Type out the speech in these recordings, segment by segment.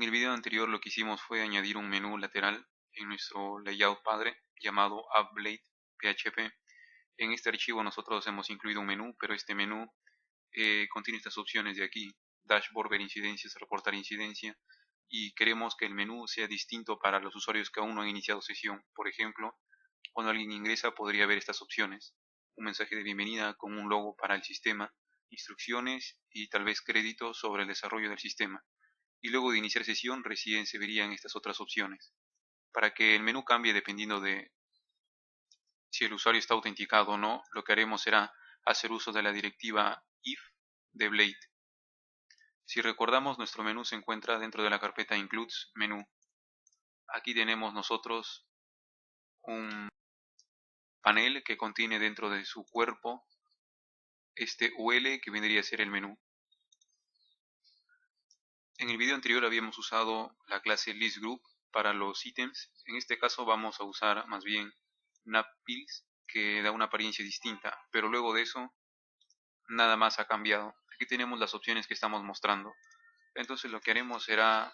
En el video anterior lo que hicimos fue añadir un menú lateral en nuestro layout padre llamado appblade.php. En este archivo nosotros hemos incluido un menú, pero este menú contiene estas opciones de aquí: dashboard, ver incidencias, reportar incidencia, y queremos que el menú sea distinto para los usuarios que aún no han iniciado sesión. Por ejemplo, cuando alguien ingresa podría ver estas opciones: un mensaje de bienvenida con un logo para el sistema, instrucciones y tal vez créditos sobre el desarrollo del sistema. Y luego de iniciar sesión recién se verían estas otras opciones. Para que el menú cambie dependiendo de si el usuario está autenticado o no, lo que haremos será hacer uso de la directiva if de Blade. Si recordamos, nuestro menú se encuentra dentro de la carpeta includes menú. Aquí tenemos nosotros un panel que contiene dentro de su cuerpo este UL que vendría a ser el menú. En el video anterior habíamos usado la clase listGroup para los ítems. En este caso vamos a usar más bien NavPills, que da una apariencia distinta, pero luego de eso nada más ha cambiado. Aquí tenemos las opciones que estamos mostrando. Entonces lo que haremos será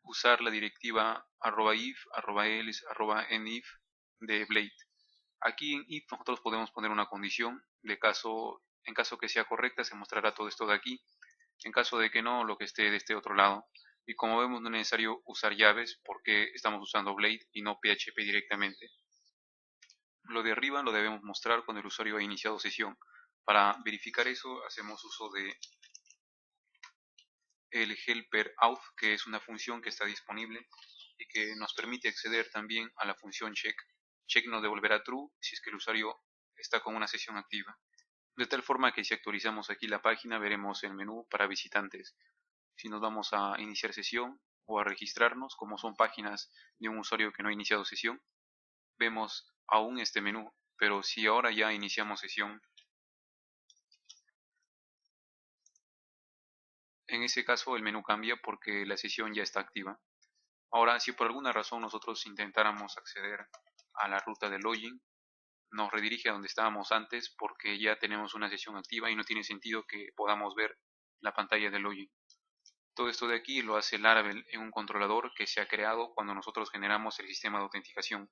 usar la directiva @if, @else, @nif de Blade. Aquí en if nosotros podemos poner una condición. En caso que sea correcta se mostrará todo esto de aquí. En caso de que no, lo que esté de este otro lado. Y como vemos, no es necesario usar llaves porque estamos usando Blade y no PHP directamente. Lo de arriba lo debemos mostrar cuando el usuario ha iniciado sesión. Para verificar eso hacemos uso de el helper auth, que es una función que está disponible y que nos permite acceder también a la función check. Check nos devolverá true si es que el usuario está con una sesión activa. De tal forma que si actualizamos aquí la página veremos el menú para visitantes. Si nos vamos a iniciar sesión o a registrarnos, como son páginas de un usuario que no ha iniciado sesión, vemos aún este menú. Pero si ahora ya iniciamos sesión, en ese caso el menú cambia porque la sesión ya está activa. Ahora, si por alguna razón nosotros intentáramos acceder a la ruta de login, nos redirige a donde estábamos antes porque ya tenemos una sesión activa y no tiene sentido que podamos ver la pantalla de login. Todo esto de aquí lo hace Laravel en un controlador que se ha creado cuando nosotros generamos el sistema de autenticación.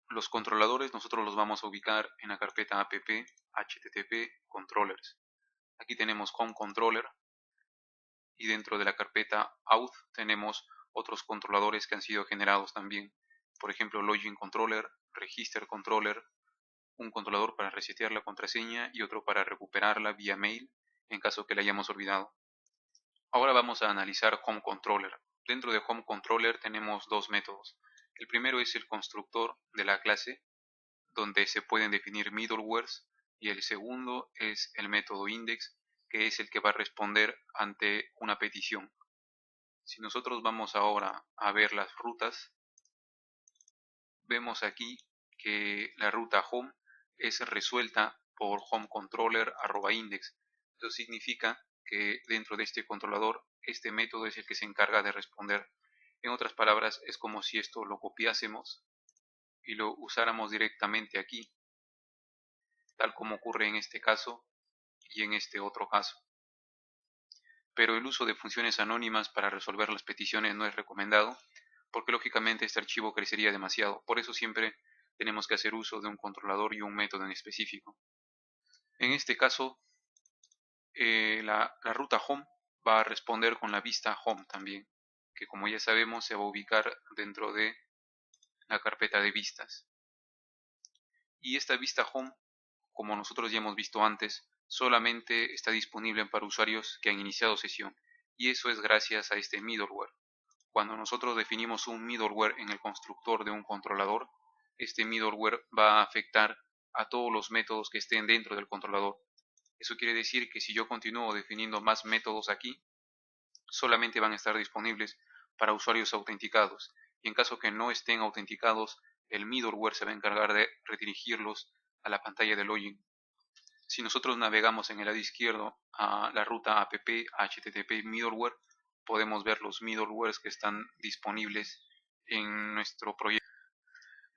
Los controladores nosotros los vamos a ubicar en la carpeta app http controllers. Aquí tenemos home controller y dentro de la carpeta auth tenemos otros controladores que han sido generados también. Por ejemplo, login controller, register controller, un controlador para resetear la contraseña y otro para recuperarla vía mail en caso que la hayamos olvidado. Ahora vamos a analizar home controller. Dentro de home controller tenemos dos métodos. El primero es el constructor de la clase, donde se pueden definir middlewares, y el segundo es el método index, que es el que va a responder ante una petición. Si nosotros vamos ahora a ver las rutas, vemos aquí que la ruta home es resuelta por home controller @index. Esto significa que dentro de este controlador este método es el que se encarga de responder. En otras palabras, es como si esto lo copiásemos y lo usáramos directamente aquí, tal como ocurre en este caso y en este otro caso. Pero el uso de funciones anónimas para resolver las peticiones no es recomendado, porque lógicamente este archivo crecería demasiado. Por eso siempre tenemos que hacer uso de un controlador y un método en específico. En este caso, la ruta home va a responder con la vista home también, que como ya sabemos se va a ubicar dentro de la carpeta de vistas. Y esta vista home, como nosotros ya hemos visto antes, solamente está disponible para usuarios que han iniciado sesión, y eso es gracias a este middleware. Cuando nosotros definimos un middleware en el constructor de un controlador, este middleware va a afectar a todos los métodos que estén dentro del controlador. Eso quiere decir que si yo continúo definiendo más métodos aquí, solamente van a estar disponibles para usuarios autenticados, y en caso que no estén autenticados, el middleware se va a encargar de redirigirlos a la pantalla de login. Si nosotros navegamos en el lado izquierdo a la ruta app http middleware, podemos ver los middlewares que están disponibles en nuestro proyecto.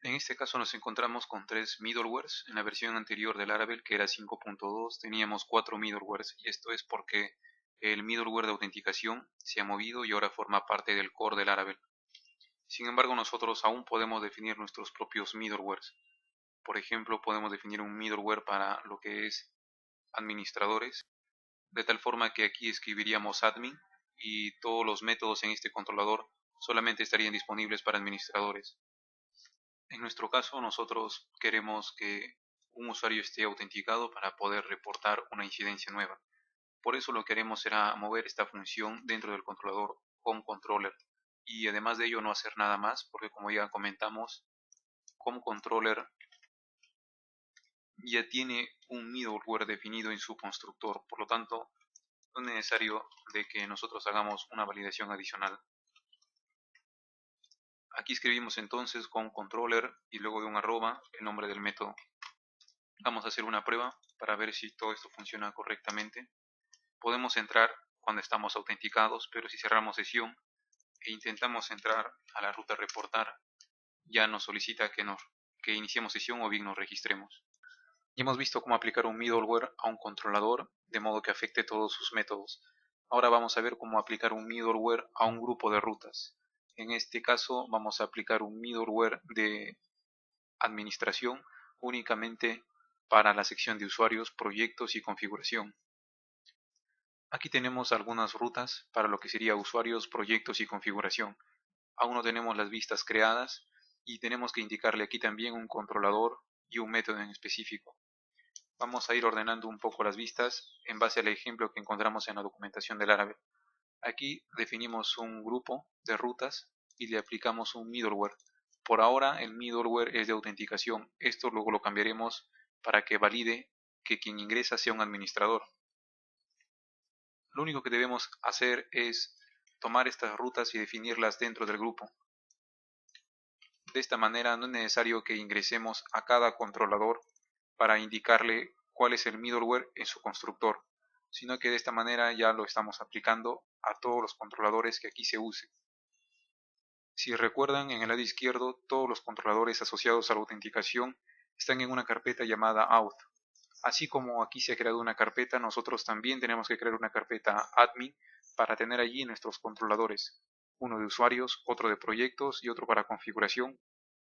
En este caso nos encontramos con 3 middlewares. En la versión anterior de Laravel, que era 5.2, teníamos 4 middlewares, y esto es porque el middleware de autenticación se ha movido y ahora forma parte del core del Laravel. Sin embargo, nosotros aún podemos definir nuestros propios middlewares. Por ejemplo, podemos definir un middleware para lo que es administradores, de tal forma que aquí escribiríamos admin y todos los métodos en este controlador solamente estarían disponibles para administradores. En nuestro caso, nosotros queremos que un usuario esté autenticado para poder reportar una incidencia nueva. Por eso lo que haremos será mover esta función dentro del controlador homeController y además de ello no hacer nada más, porque como ya comentamos, homeController ya tiene un middleware definido en su constructor, por lo tanto no es necesario de que nosotros hagamos una validación adicional. Aquí escribimos entonces con controller y luego de un arroba el nombre del método. Vamos a hacer una prueba para ver si todo esto funciona correctamente. Podemos entrar cuando estamos autenticados, pero si cerramos sesión e intentamos entrar a la ruta reportar, ya nos solicita que iniciemos sesión o bien nos registremos. Ya hemos visto cómo aplicar un middleware a un controlador de modo que afecte todos sus métodos. Ahora vamos a ver cómo aplicar un middleware a un grupo de rutas. En este caso vamos a aplicar un middleware de administración únicamente para la sección de usuarios, proyectos y configuración. Aquí tenemos algunas rutas para lo que sería usuarios, proyectos y configuración. Aún no tenemos las vistas creadas y tenemos que indicarle aquí también un controlador y un método en específico. Vamos a ir ordenando un poco las vistas en base al ejemplo que encontramos en la documentación del Laravel. Aquí definimos un grupo de rutas y le aplicamos un middleware. Por ahora el middleware es de autenticación. Esto luego lo cambiaremos para que valide que quien ingresa sea un administrador. Lo único que debemos hacer es tomar estas rutas y definirlas dentro del grupo. De esta manera no es necesario que ingresemos a cada controlador para indicarle cuál es el middleware en su constructor, sino que de esta manera ya lo estamos aplicando a todos los controladores que aquí se use. Si recuerdan, en el lado izquierdo todos los controladores asociados a la autenticación están en una carpeta llamada auth. Así como aquí se ha creado una carpeta, nosotros también tenemos que crear una carpeta admin para tener allí nuestros controladores, uno de usuarios, otro de proyectos y otro para configuración.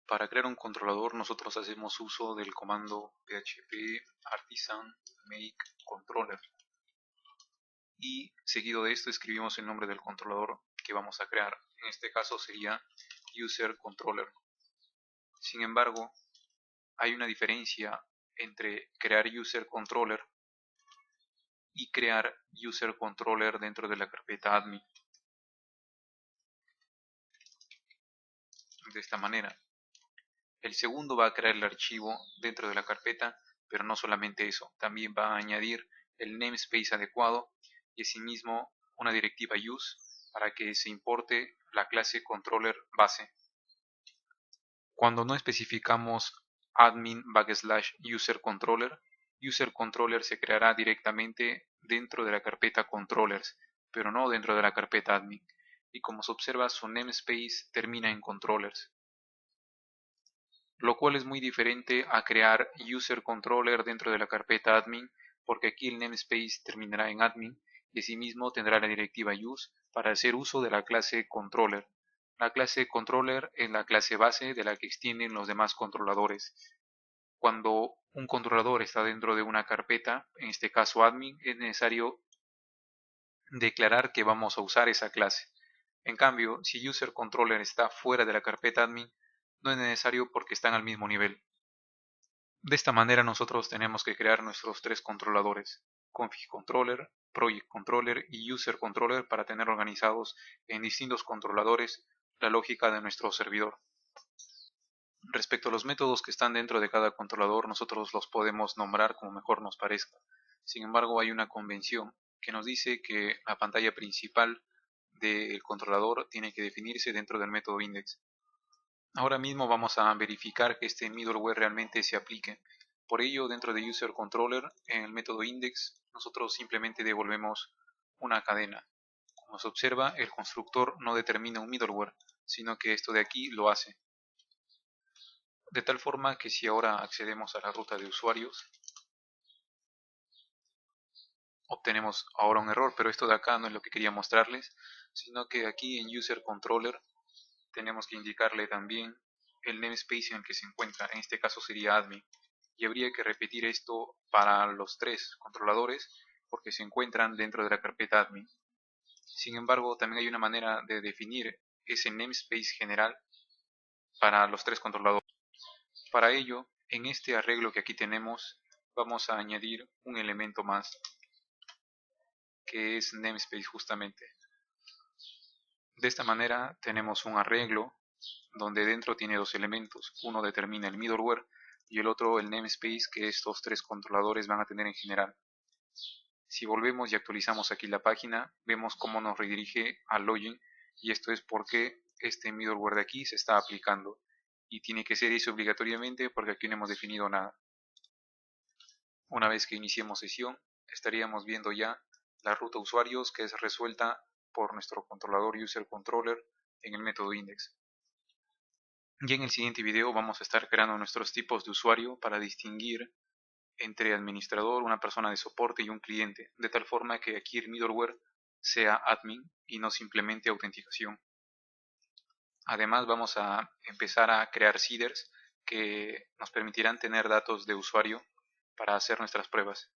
Para crear un controlador nosotros hacemos uso del comando php artisan make controller y seguido de esto escribimos el nombre del controlador que vamos a crear. En este caso sería user controller. Sin embargo, hay una diferencia entre crear user controller y crear user controller dentro de la carpeta admin. De esta manera, el segundo va a crear el archivo dentro de la carpeta, pero no solamente eso, también va a añadir el namespace adecuado y asimismo una directiva use para que se importe la clase controller base. Cuando no especificamos admin /user controller se creará directamente dentro de la carpeta controllers, pero no dentro de la carpeta admin. Y como se observa, su namespace termina en controllers, lo cual es muy diferente a crear user controller dentro de la carpeta admin, porque aquí el namespace terminará en admin y asimismo tendrá la directiva use para hacer uso de la clase controller. La clase controller es la clase base de la que extienden los demás controladores. Cuando un controlador está dentro de una carpeta, en este caso admin, es necesario declarar que vamos a usar esa clase. En cambio, si user controller está fuera de la carpeta admin, no es necesario porque están al mismo nivel. De esta manera nosotros tenemos que crear nuestros tres controladores, config controller, project controller y user controller, para tener organizados en distintos controladores la lógica de nuestro servidor. Respecto a los métodos que están dentro de cada controlador, nosotros los podemos nombrar como mejor nos parezca. Sin embargo, hay una convención que nos dice que la pantalla principal del controlador tiene que definirse dentro del método index. Ahora mismo vamos a verificar que este middleware realmente se aplique. Por ello, dentro de user controller, en el método index, nosotros simplemente devolvemos una cadena. Como se observa, el constructor no determina un middleware, sino que esto de aquí lo hace. De tal forma que si ahora accedemos a la ruta de usuarios, obtenemos ahora un error, pero esto de acá no es lo que quería mostrarles, sino que aquí en User Controller tenemos que indicarle también el namespace en el que se encuentra, en este caso sería admin, y habría que repetir esto para los tres controladores porque se encuentran dentro de la carpeta admin. Sin embargo, también hay una manera de definir ese namespace general para los tres controladores. Para ello, en este arreglo que aquí tenemos, vamos a añadir un elemento más, que es namespace justamente. De esta manera tenemos un arreglo donde dentro tiene dos elementos, uno determina el middleware y el otro el namespace que estos tres controladores van a tener en general. Si volvemos y actualizamos aquí la página, vemos cómo nos redirige al login, y esto es porque este middleware de aquí se está aplicando y tiene que ser eso obligatoriamente porque aquí no hemos definido nada. Una vez que iniciemos sesión, estaríamos viendo ya la ruta usuarios que es resuelta por nuestro controlador user controller en el método index. Y en el siguiente video vamos a estar creando nuestros tipos de usuario para distinguir entre administrador, una persona de soporte y un cliente, de tal forma que aquí el middleware sea admin y no simplemente autenticación. Además vamos a empezar a crear seeders que nos permitirán tener datos de usuario para hacer nuestras pruebas.